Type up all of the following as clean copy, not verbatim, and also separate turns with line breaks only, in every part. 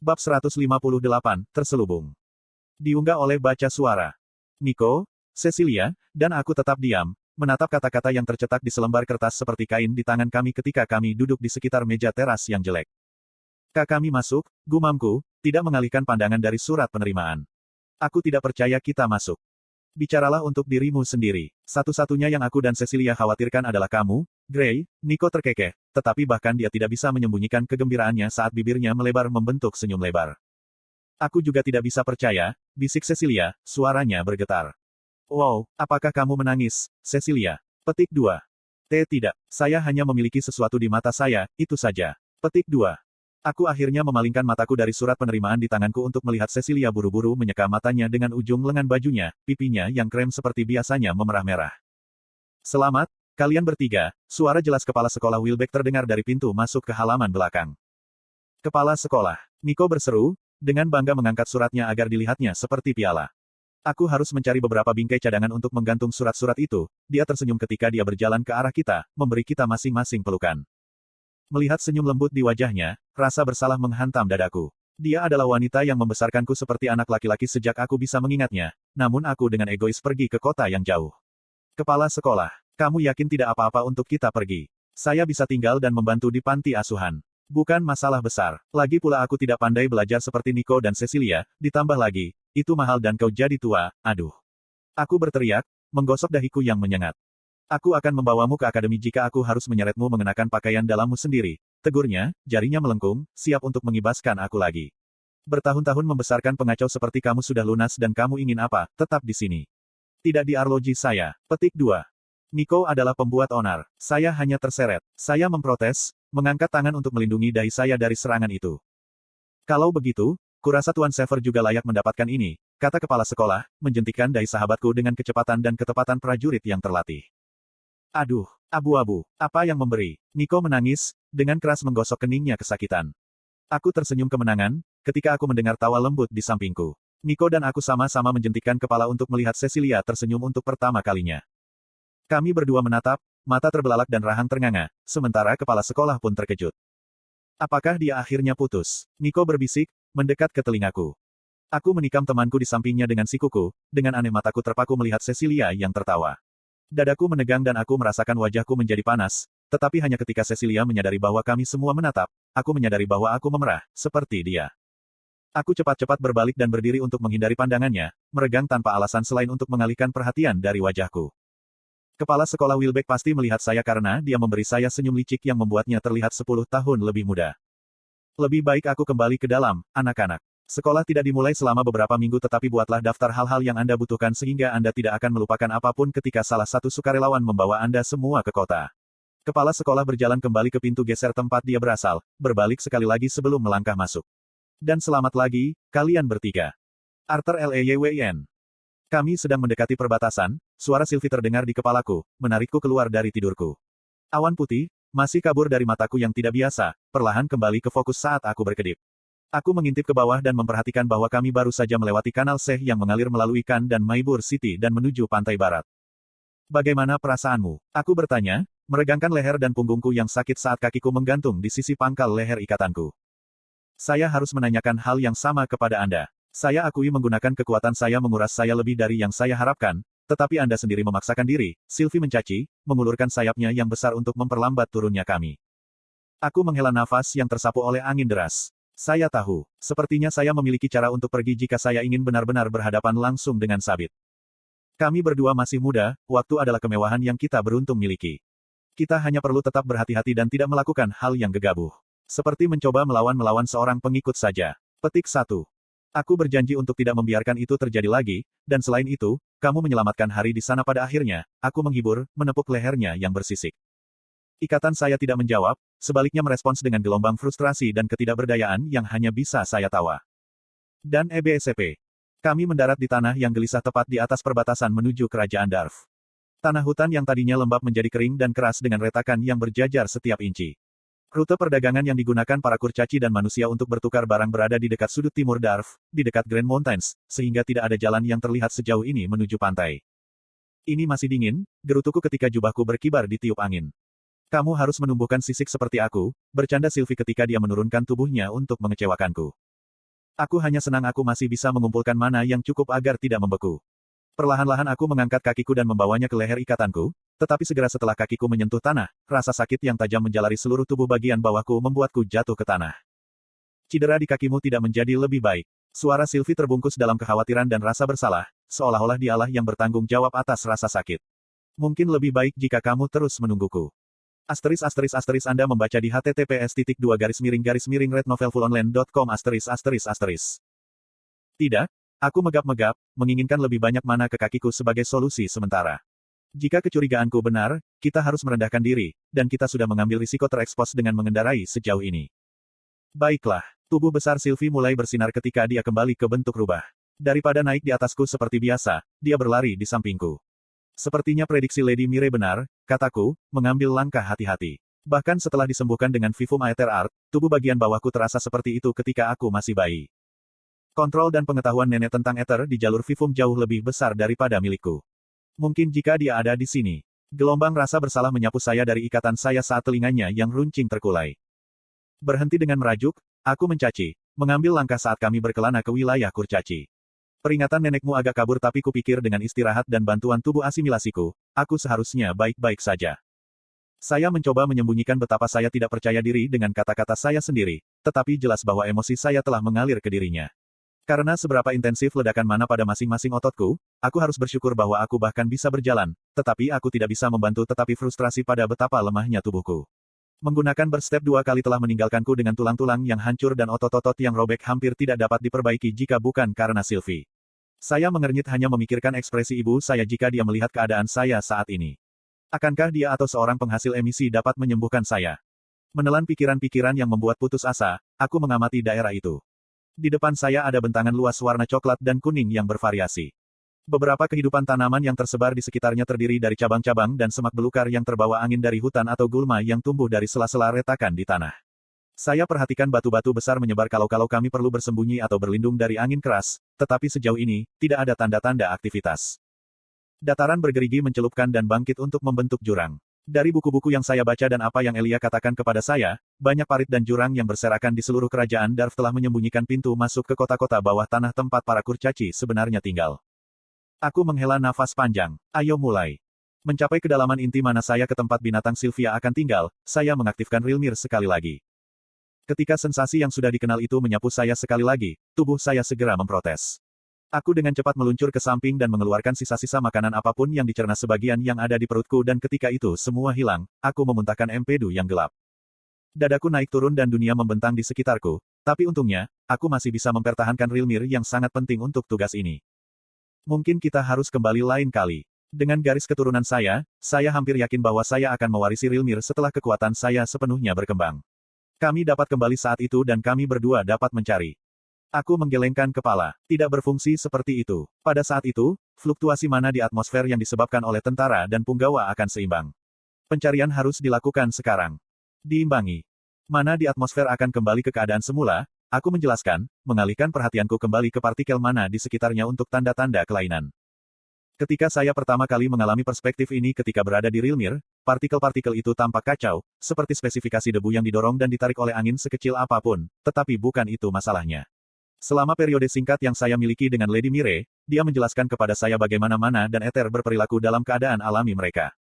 Bab 158, Terselubung. Diunggah oleh baca suara. Nico, Cecilia, dan aku tetap diam, menatap kata-kata yang tercetak di selembar kertas seperti kain di tangan kami ketika kami duduk di sekitar meja teras yang jelek. Kami masuk, gumamku, tidak mengalihkan pandangan dari surat penerimaan. Aku tidak percaya kita masuk. Bicaralah untuk dirimu sendiri. Satu-satunya yang aku dan Cecilia khawatirkan adalah kamu, Gray. Nico terkekeh, tetapi bahkan dia tidak bisa menyembunyikan kegembiraannya saat bibirnya melebar membentuk senyum lebar. Aku juga tidak bisa percaya, bisik Cecilia, suaranya bergetar. Wow, apakah kamu menangis, Cecilia? Petik 2. Tidak, saya hanya memiliki sesuatu di mata saya, itu saja. Petik 2. Aku akhirnya memalingkan mataku dari surat penerimaan di tanganku untuk melihat Cecilia buru-buru menyeka matanya dengan ujung lengan bajunya, pipinya yang krem seperti biasanya memerah-merah. Selamat, kalian bertiga, suara jelas kepala sekolah Wilbeck terdengar dari pintu masuk ke halaman belakang. Kepala sekolah, Nico berseru, dengan bangga mengangkat suratnya agar dilihatnya seperti piala. Aku harus mencari beberapa bingkai cadangan untuk menggantung surat-surat itu. Dia tersenyum ketika dia berjalan ke arah kita, memberi kita masing-masing pelukan. Melihat senyum lembut di wajahnya, rasa bersalah menghantam dadaku. Dia adalah wanita yang membesarkanku seperti anak laki-laki sejak aku bisa mengingatnya, namun aku dengan egois pergi ke kota yang jauh. Kepala sekolah, kamu yakin tidak apa-apa untuk kita pergi? Saya bisa tinggal dan membantu di panti asuhan. Bukan masalah besar. Lagi pula aku tidak pandai belajar seperti Nico dan Cecilia, ditambah lagi, itu mahal dan kau jadi tua, aduh. Aku berteriak, menggosok dahiku yang menyengat. Aku akan membawamu ke akademi jika aku harus menyeretmu mengenakan pakaian dalammu sendiri. Tegurnya, jarinya melengkung, siap untuk mengibaskan aku lagi. Bertahun-tahun membesarkan pengacau seperti kamu sudah lunas dan kamu ingin apa, tetap di sini. Tidak di arloji saya. Petik 2. Nico adalah pembuat onar. Saya hanya terseret. Saya memprotes, mengangkat tangan untuk melindungi dahi saya dari serangan itu. Kalau begitu, kurasa Tuan Sever juga layak mendapatkan ini, kata kepala sekolah, menjentikkan dahi sahabatku dengan kecepatan dan ketepatan prajurit yang terlatih. Aduh, abu-abu, apa yang memberi? Nico menangis, dengan keras menggosok keningnya kesakitan. Aku tersenyum kemenangan, ketika aku mendengar tawa lembut di sampingku. Nico dan aku sama-sama menjentikkan kepala untuk melihat Cecilia tersenyum untuk pertama kalinya. Kami berdua menatap, mata terbelalak dan rahang ternganga, sementara kepala sekolah pun terkejut. Apakah dia akhirnya putus? Nico berbisik, mendekat ke telingaku. Aku menikam temanku di sampingnya dengan sikuku, dengan aneh mataku terpaku melihat Cecilia yang tertawa. Dadaku menegang dan aku merasakan wajahku menjadi panas, tetapi hanya ketika Cecilia menyadari bahwa kami semua menatap, aku menyadari bahwa aku memerah, seperti dia. Aku cepat-cepat berbalik dan berdiri untuk menghindari pandangannya, meregang tanpa alasan selain untuk mengalihkan perhatian dari wajahku. Kepala sekolah Wilbeck pasti melihat saya karena dia memberi saya senyum licik yang membuatnya terlihat 10 tahun lebih muda. Lebih baik aku kembali ke dalam, anak-anak. Sekolah tidak dimulai selama beberapa minggu tetapi buatlah daftar hal-hal yang Anda butuhkan sehingga Anda tidak akan melupakan apapun ketika salah satu sukarelawan membawa Anda semua ke kota. Kepala sekolah berjalan kembali ke pintu geser tempat dia berasal, berbalik sekali lagi sebelum melangkah masuk. Dan selamat lagi, kalian bertiga. Arthur Leywyn. Kami sedang mendekati perbatasan, suara Sylvie terdengar di kepalaku, menarikku keluar dari tidurku. Awan putih, masih kabur dari mataku yang tidak biasa, perlahan kembali ke fokus saat aku berkedip. Aku mengintip ke bawah dan memperhatikan bahwa kami baru saja melewati kanal Seh yang mengalir melalui Kan dan Maibur City dan menuju pantai barat. Bagaimana perasaanmu? Aku bertanya, meregangkan leher dan punggungku yang sakit saat kakiku menggantung di sisi pangkal leher ikatanku. Saya harus menanyakan hal yang sama kepada Anda. Saya akui menggunakan kekuatan saya menguras saya lebih dari yang saya harapkan, tetapi Anda sendiri memaksakan diri, Sylvie mencaci, mengulurkan sayapnya yang besar untuk memperlambat turunnya kami. Aku menghela nafas yang tersapu oleh angin deras. Saya tahu, sepertinya saya memiliki cara untuk pergi jika saya ingin benar-benar berhadapan langsung dengan sabit. Kami berdua masih muda, waktu adalah kemewahan yang kita beruntung miliki. Kita hanya perlu tetap berhati-hati dan tidak melakukan hal yang gegabah. Seperti mencoba melawan seorang pengikut saja. Petik 1. Aku berjanji untuk tidak membiarkan itu terjadi lagi, dan selain itu, kamu menyelamatkan hari di sana pada akhirnya, aku menghibur, menepuk lehernya yang bersisik. Ikatan saya tidak menjawab, sebaliknya merespons dengan gelombang frustrasi dan ketidakberdayaan yang hanya bisa saya tawa. Dan EBSP. Kami mendarat di tanah yang gelisah tepat di atas perbatasan menuju kerajaan Darf. Tanah hutan yang tadinya lembab menjadi kering dan keras dengan retakan yang berjajar setiap inci. Rute perdagangan yang digunakan para kurcaci dan manusia untuk bertukar barang berada di dekat sudut timur Darf, di dekat Grand Mountains, sehingga tidak ada jalan yang terlihat sejauh ini menuju pantai. Ini masih dingin, gerutuku ketika jubahku berkibar di tiup angin. Kamu harus menumbuhkan sisik seperti aku, bercanda Sylvie ketika dia menurunkan tubuhnya untuk mengecewakanku. Aku hanya senang aku masih bisa mengumpulkan mana yang cukup agar tidak membeku. Perlahan-lahan aku mengangkat kakiku dan membawanya ke leher ikatanku, tetapi segera setelah kakiku menyentuh tanah, rasa sakit yang tajam menjalari seluruh tubuh bagian bawahku membuatku jatuh ke tanah. Cedera di kakimu tidak menjadi lebih baik. Suara Sylvie terbungkus dalam kekhawatiran dan rasa bersalah, seolah-olah dialah yang bertanggung jawab atas rasa sakit. Mungkin lebih baik jika kamu terus menungguku. Anda membaca di https://rednovelfullonline.com. Tidak, aku megap-megap, menginginkan lebih banyak mana ke kakiku sebagai solusi sementara. Jika kecurigaanku benar, kita harus merendahkan diri, dan kita sudah mengambil risiko terekspos dengan mengendarai sejauh ini. Baiklah, tubuh besar Sylvie mulai bersinar ketika dia kembali ke bentuk rubah. Daripada naik di atasku seperti biasa, dia berlari di sampingku. Sepertinya prediksi Lady Mire benar, kataku, mengambil langkah hati-hati. Bahkan setelah disembuhkan dengan Vivum Aether Art, tubuh bagian bawahku terasa seperti itu ketika aku masih bayi. Kontrol dan pengetahuan nenek tentang ether di jalur Vivum jauh lebih besar daripada milikku. Mungkin jika dia ada di sini. Gelombang rasa bersalah menyapu saya dari ikatan saya saat telinganya yang runcing terkulai. Berhenti dengan merajuk, aku mencaci, mengambil langkah saat kami berkelana ke wilayah kurcaci. Peringatan nenekmu agak kabur tapi kupikir dengan istirahat dan bantuan tubuh asimilasiku, aku seharusnya baik-baik saja. Saya mencoba menyembunyikan betapa saya tidak percaya diri dengan kata-kata saya sendiri, tetapi jelas bahwa emosi saya telah mengalir ke dirinya. Karena seberapa intensif ledakan mana pada masing-masing ototku, aku harus bersyukur bahwa aku bahkan bisa berjalan, tetapi aku tidak bisa membantu tetapi frustrasi pada betapa lemahnya tubuhku. Menggunakan berstep 2 kali telah meninggalkanku dengan tulang-tulang yang hancur dan otot-otot yang robek hampir tidak dapat diperbaiki jika bukan karena Sylvie. Saya mengernyit hanya memikirkan ekspresi ibu saya jika dia melihat keadaan saya saat ini. Akankah dia atau seorang penghasil emisi dapat menyembuhkan saya? Menelan pikiran-pikiran yang membuat putus asa, aku mengamati daerah itu. Di depan saya ada bentangan luas warna coklat dan kuning yang bervariasi. Beberapa kehidupan tanaman yang tersebar di sekitarnya terdiri dari cabang-cabang dan semak belukar yang terbawa angin dari hutan atau gulma yang tumbuh dari sela-sela retakan di tanah. Saya perhatikan batu-batu besar menyebar kalau kami perlu bersembunyi atau berlindung dari angin keras, tetapi sejauh ini, tidak ada tanda-tanda aktivitas. Dataran bergerigi mencelupkan dan bangkit untuk membentuk jurang. Dari buku-buku yang saya baca dan apa yang Elia katakan kepada saya, banyak parit dan jurang yang berserakan di seluruh kerajaan Darf telah menyembunyikan pintu masuk ke kota-kota bawah tanah tempat para kurcaci sebenarnya tinggal. Aku menghela nafas panjang. Ayo mulai. Mencapai kedalaman inti mana saya ke tempat binatang Sylvia akan tinggal, saya mengaktifkan Rilmir sekali lagi. Ketika sensasi yang sudah dikenal itu menyapu saya sekali lagi, tubuh saya segera memprotes. Aku dengan cepat meluncur ke samping dan mengeluarkan sisa-sisa makanan apapun yang dicerna sebagian yang ada di perutku dan ketika itu semua hilang, aku memuntahkan empedu yang gelap. Dadaku naik turun dan dunia membentang di sekitarku, tapi untungnya, aku masih bisa mempertahankan Rilmir yang sangat penting untuk tugas ini. Mungkin kita harus kembali lain kali. Dengan garis keturunan saya hampir yakin bahwa saya akan mewarisi Rilmir setelah kekuatan saya sepenuhnya berkembang. Kami dapat kembali saat itu dan kami berdua dapat mencari. Aku menggelengkan kepala. Tidak berfungsi seperti itu. Pada saat itu, fluktuasi mana di atmosfer yang disebabkan oleh tentara dan punggawa akan seimbang. Pencarian harus dilakukan sekarang. Diimbangi. Mana di atmosfer akan kembali ke keadaan semula, aku menjelaskan, mengalihkan perhatianku kembali ke partikel mana di sekitarnya untuk tanda-tanda kelainan. Ketika saya pertama kali mengalami perspektif ini ketika berada di Rilmir, partikel-partikel itu tampak kacau, seperti spesifikasi debu yang didorong dan ditarik oleh angin sekecil apapun, tetapi bukan itu masalahnya. Selama periode singkat yang saya miliki dengan Lady Mire, dia menjelaskan kepada saya bagaimana mana dan ether berperilaku dalam keadaan alami mereka.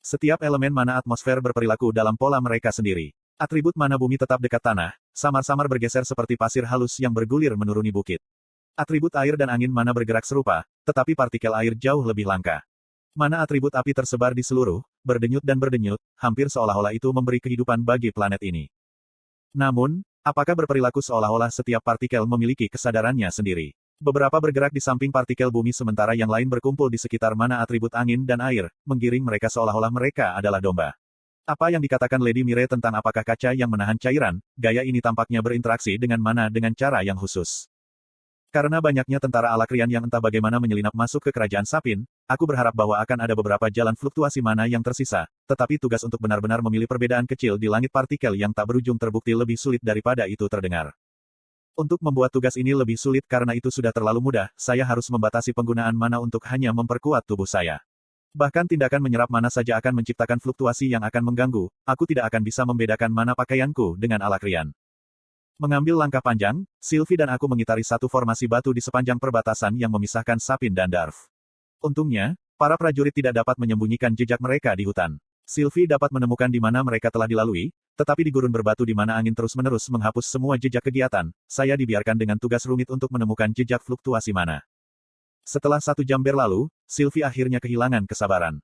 Setiap elemen mana atmosfer berperilaku dalam pola mereka sendiri. Atribut mana bumi tetap dekat tanah, samar-samar bergeser seperti pasir halus yang bergulir menuruni bukit. Atribut air dan angin mana bergerak serupa, tetapi partikel air jauh lebih langka. Mana atribut api tersebar di seluruh, berdenyut dan berdenyut, hampir seolah-olah itu memberi kehidupan bagi planet ini. Namun, apakah berperilaku seolah-olah setiap partikel memiliki kesadarannya sendiri? Beberapa bergerak di samping partikel bumi sementara yang lain berkumpul di sekitar mana atribut angin dan air, menggiring mereka seolah-olah mereka adalah domba. Apa yang dikatakan Lady Mire tentang apakah kaca yang menahan cairan, gaya ini tampaknya berinteraksi dengan mana dengan cara yang khusus. Karena banyaknya tentara Alakrian yang entah bagaimana menyelinap masuk ke kerajaan Sapin, aku berharap bahwa akan ada beberapa jalan fluktuasi mana yang tersisa, tetapi tugas untuk benar-benar memilih perbedaan kecil di langit partikel yang tak berujung terbukti lebih sulit daripada itu terdengar. Untuk membuat tugas ini lebih sulit karena itu sudah terlalu mudah, saya harus membatasi penggunaan mana untuk hanya memperkuat tubuh saya. Bahkan tindakan menyerap mana saja akan menciptakan fluktuasi yang akan mengganggu, aku tidak akan bisa membedakan mana pakaianku dengan Alakrian. Mengambil langkah panjang, Sylvie dan aku mengitari satu formasi batu di sepanjang perbatasan yang memisahkan Sapin dan Darv. Untungnya, para prajurit tidak dapat menyembunyikan jejak mereka di hutan. Sylvie dapat menemukan di mana mereka telah dilalui, tetapi di gurun berbatu di mana angin terus-menerus menghapus semua jejak kegiatan, saya dibiarkan dengan tugas rumit untuk menemukan jejak fluktuasi mana. Setelah 1 jam berlalu, Sylvie akhirnya kehilangan kesabaran.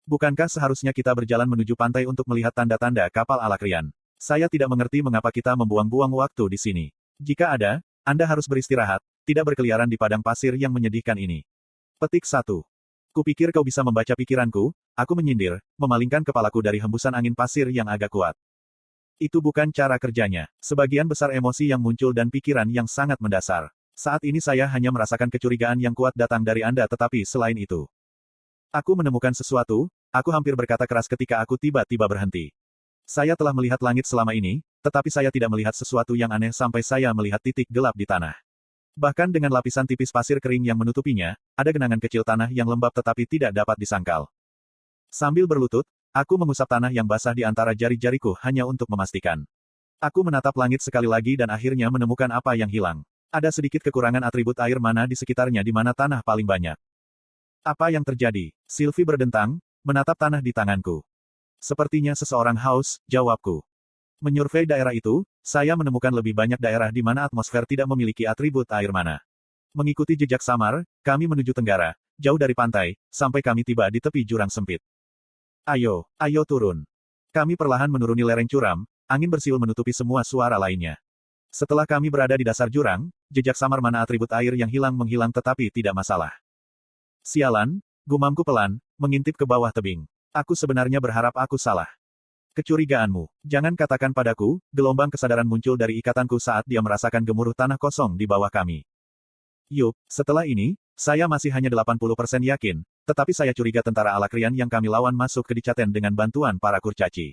Bukankah seharusnya kita berjalan menuju pantai untuk melihat tanda-tanda kapal Alakrian? Saya tidak mengerti mengapa kita membuang-buang waktu di sini. Jika ada, Anda harus beristirahat, tidak berkeliaran di padang pasir yang menyedihkan ini. Petik 1. Kupikir kau bisa membaca pikiranku, aku menyindir, memalingkan kepalaku dari hembusan angin pasir yang agak kuat. Itu bukan cara kerjanya. Sebagian besar emosi yang muncul dan pikiran yang sangat mendasar. Saat ini saya hanya merasakan kecurigaan yang kuat datang dari Anda tetapi selain itu. Aku menemukan sesuatu, aku hampir berkata keras ketika aku tiba-tiba berhenti. Saya telah melihat langit selama ini, tetapi saya tidak melihat sesuatu yang aneh sampai saya melihat titik gelap di tanah. Bahkan dengan lapisan tipis pasir kering yang menutupinya, ada genangan kecil tanah yang lembab tetapi tidak dapat disangkal. Sambil berlutut, aku mengusap tanah yang basah di antara jari-jariku hanya untuk memastikan. Aku menatap langit sekali lagi dan akhirnya menemukan apa yang hilang. Ada sedikit kekurangan atribut air mana di sekitarnya di mana tanah paling banyak. Apa yang terjadi? Sylvie berdentang, menatap tanah di tanganku. Sepertinya seseorang haus, jawabku. Menyurvei daerah itu, saya menemukan lebih banyak daerah di mana atmosfer tidak memiliki atribut air mana. Mengikuti jejak samar, kami menuju tenggara, jauh dari pantai, sampai kami tiba di tepi jurang sempit. Ayo turun. Kami perlahan menuruni lereng curam, angin bersiul menutupi semua suara lainnya. Setelah kami berada di dasar jurang, jejak samar mana atribut air yang hilang menghilang tetapi tidak masalah. Sialan, gumamku pelan, mengintip ke bawah tebing. Aku sebenarnya berharap aku salah. Kecurigaanmu. Jangan katakan padaku, gelombang kesadaran muncul dari ikatanku saat dia merasakan gemuruh tanah kosong di bawah kami. Yup, setelah ini, saya masih hanya 80% yakin, tetapi saya curiga tentara Alakrian yang kami lawan masuk ke Dicaten dengan bantuan para kurcaci.